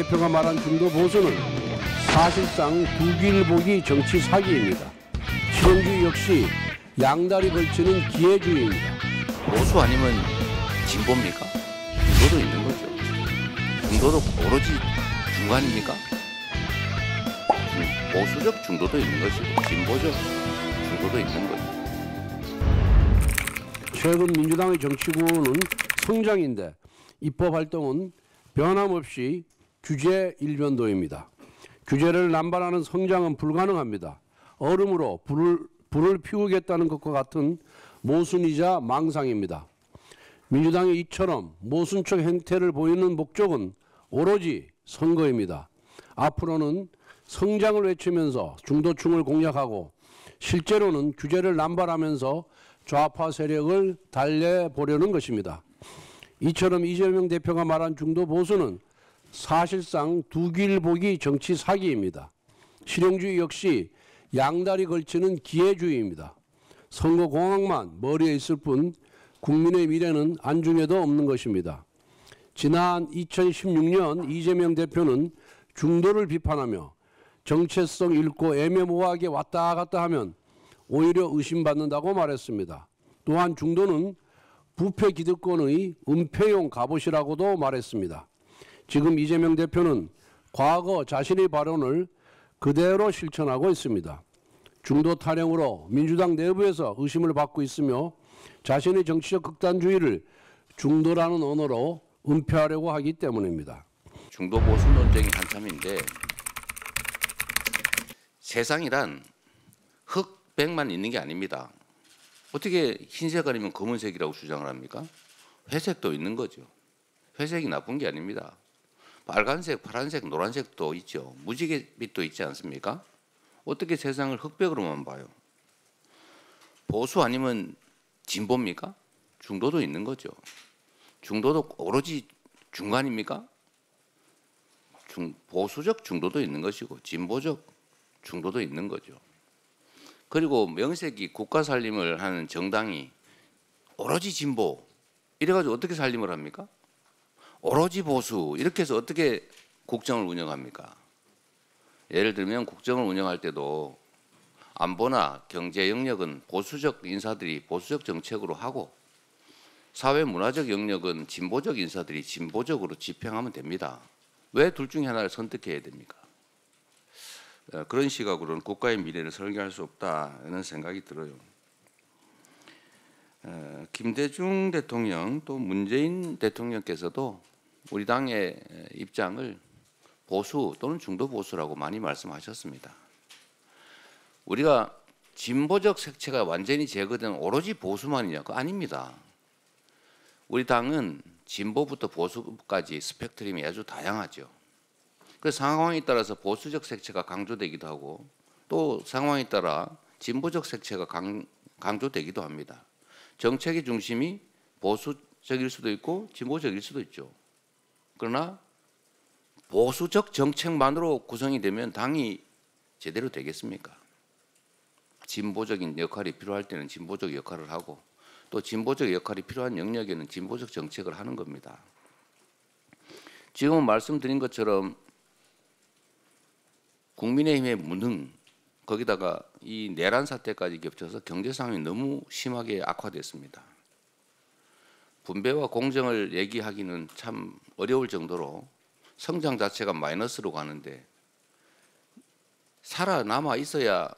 대표가 말한 중도 보수는 사실상 두길보기 정치 사기입니다. 실용주의 역시 양다리 걸치는 기회주의입니다. 보수 아니면 진보입니까? 중도도 있는 거죠. 중도도 오로지 중간입니까? 보수적 중도도 있는 것이고 진보적 중도도 있는 거죠. 최근 민주당의 정치구호는 성장인데 입법 활동은 변함없이 규제 일변도입니다. 규제를 남발하는 성장은 불가능합니다. 얼음으로 불을 피우겠다는 것과 같은 모순이자 망상입니다. 민주당이 이처럼 모순적 행태를 보이는 목적은 오로지 선거입니다. 앞으로는 성장을 외치면서 중도층을 공략하고 실제로는 규제를 남발하면서 좌파 세력을 달래보려는 것입니다. 이처럼 이재명 대표가 말한 중도 보수는 사실상 두길보기 정치 사기입니다. 실용주의 역시 양다리 걸치는 기회주의입니다. 선거 공학만 머리에 있을 뿐 국민의 미래는 안중에도 없는 것입니다. 지난 2016년 이재명 대표는 중도를 비판하며 정체성 잃고 애매모호하게 왔다 갔다 하면 오히려 의심받는다고 말했습니다. 또한 중도는 부패 기득권의 은폐용 갑옷이라고도 말했습니다. 지금 이재명 대표는 과거 자신의 발언을 그대로 실천하고 있습니다. 중도 타령으로 민주당 내부에서 의심을 받고 있으며 자신의 정치적 극단주의를 중도라는 언어로 은폐하려고 하기 때문입니다. 중도 보수 논쟁이 한참인데 세상이란 흑백만 있는 게 아닙니다. 어떻게 흰색 아니면 검은색이라고 주장을 합니까? 회색도 있는 거죠. 회색이 나쁜 게 아닙니다. 빨간색, 파란색, 노란색도 있죠. 무지갯빛도 있지 않습니까? 어떻게 세상을 흑백으로만 봐요? 보수 아니면 진보입니까? 중도도 있는 거죠. 중도도 오로지 중간입니까? 보수적 중도도 있는 것이고 진보적 중도도 있는 거죠. 그리고 명색이 국가 살림을 하는 정당이 오로지 진보 이래가지고 어떻게 살림을 합니까? 오로지 보수 이렇게 해서 어떻게 국정을 운영합니까? 예를 들면 국정을 운영할 때도 안보나 경제 영역은 보수적 인사들이 보수적 정책으로 하고 사회 문화적 영역은 진보적 인사들이 진보적으로 집행하면 됩니다. 왜 둘 중에 하나를 선택해야 됩니까? 그런 시각으로는 국가의 미래를 설계할 수 없다는 생각이 들어요. 김대중 대통령 또 문재인 대통령께서도 우리 당의 입장을 보수 또는 중도 보수라고 많이 말씀하셨습니다. 우리가 진보적 색채가 완전히 제거된 오로지 보수만이냐? 그거 아닙니다. 우리 당은 진보부터 보수까지 스펙트럼이 아주 다양하죠. 그 상황에 따라서 보수적 색채가 강조되기도 하고 또 상황에 따라 진보적 색채가 강조되기도 합니다. 정책의 중심이 보수적일 수도 있고 진보적일 수도 있죠. 그러나 보수적 정책만으로 구성이 되면 당이 제대로 되겠습니까? 진보적인 역할이 필요할 때는 진보적 역할을 하고 또 진보적 역할이 필요한 영역에는 진보적 정책을 하는 겁니다. 지금 말씀드린 것처럼 국민의힘의 무능 거기다가 이 내란 사태까지 겹쳐서 경제 상황이 너무 심하게 악화됐습니다. 분배와 공정을 얘기하기는 참 어려울 정도로 성장 자체가 마이너스로 가는데 살아남아 있어야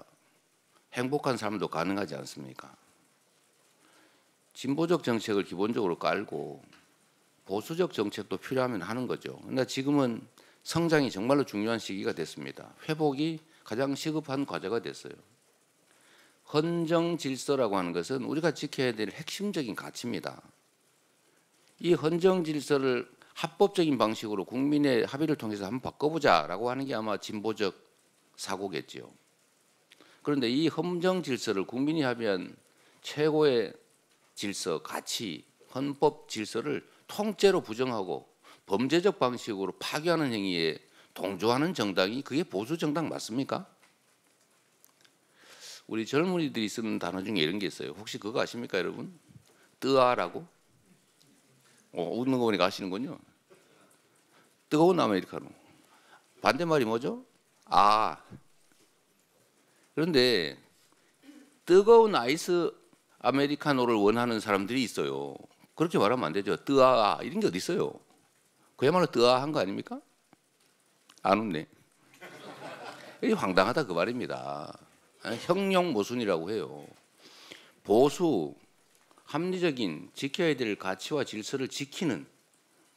행복한 삶도 가능하지 않습니까? 진보적 정책을 기본적으로 깔고 보수적 정책도 필요하면 하는 거죠. 그런데 지금은 성장이 정말로 중요한 시기가 됐습니다. 회복이 가장 시급한 과제가 됐어요. 헌정 질서라고 하는 것은 우리가 지켜야 될 핵심적인 가치입니다. 이 헌정 질서를 합법적인 방식으로 국민의 합의를 통해서 한번 바꿔보자라고 하는 게 아마 진보적 사고겠지요. 그런데 이 헌정 질서를 국민이 합의한 최고의 질서, 가치, 헌법 질서를 통째로 부정하고 범죄적 방식으로 파괴하는 행위에 동조하는 정당이 그게 보수 정당 맞습니까? 우리 젊은이들이 쓰는 단어 중에 이런 게 있어요. 혹시 그거 아십니까, 여러분? 뜨아라고? 웃는 거 보니까 아시는군요. 뜨거운 아메리카노. 반대말이 뭐죠? 그런데 뜨거운 아이스 아메리카노를 원하는 사람들이 있어요. 그렇게 말하면 안 되죠. 뜨아 이런 게 어디 있어요? 그야말로 뜨아한 거 아닙니까? 안 웃네. 이게 황당하다 그 말입니다. 형용 모순이라고 해요. 보수, 합리적인 지켜야 될 가치와 질서를 지키는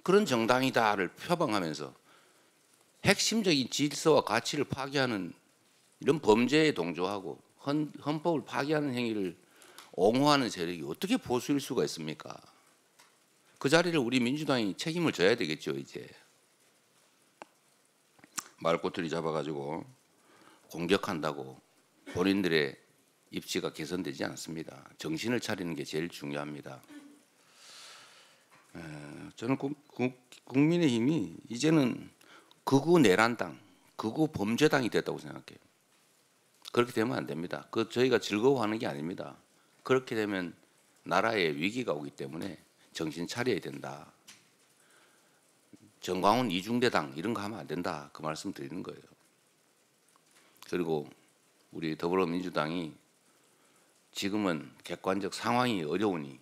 그런 정당이다를 표방하면서 핵심적인 질서와 가치를 파괴하는 이런 범죄에 동조하고 헌법을 파괴하는 행위를 옹호하는 세력이 어떻게 보수일 수가 있습니까? 그 자리를 우리 민주당이 책임을 져야 되겠죠. 이제 말꼬투리 잡아가지고 공격한다고 본인들의 입지가 개선되지 않습니다. 정신을 차리는 게 제일 중요합니다. 저는 국민의힘이 이제는 극우 내란당, 극우 범죄당이 됐다고 생각해요. 그렇게 되면 안 됩니다. 저희가 즐거워하는 게 아닙니다. 그렇게 되면 나라에 위기가 오기 때문에 정신 차려야 된다. 정광훈 이중대당 이런 거 하면 안 된다. 그 말씀 드리는 거예요. 그리고 우리 더불어민주당이 지금은 객관적 상황이 어려우니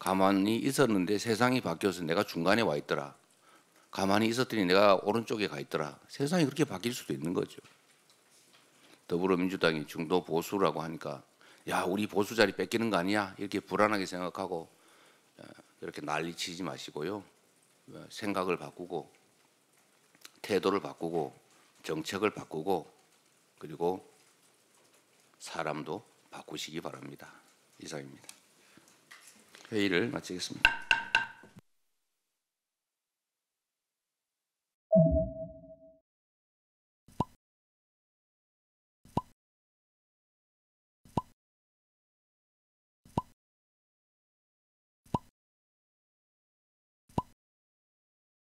가만히 있었는데 세상이 바뀌어서 내가 중간에 와 있더라. 가만히 있었더니 내가 오른쪽에 가 있더라. 세상이 그렇게 바뀔 수도 있는 거죠. 더불어민주당이 중도 보수라고 하니까 야 우리 보수 자리 뺏기는 거 아니야? 이렇게 불안하게 생각하고 이렇게 난리치지 마시고요. 생각을 바꾸고 태도를 바꾸고 정책을 바꾸고 그리고 사람도 바꾸시기 바랍니다. 이상입니다. 회의를 마치겠습니다.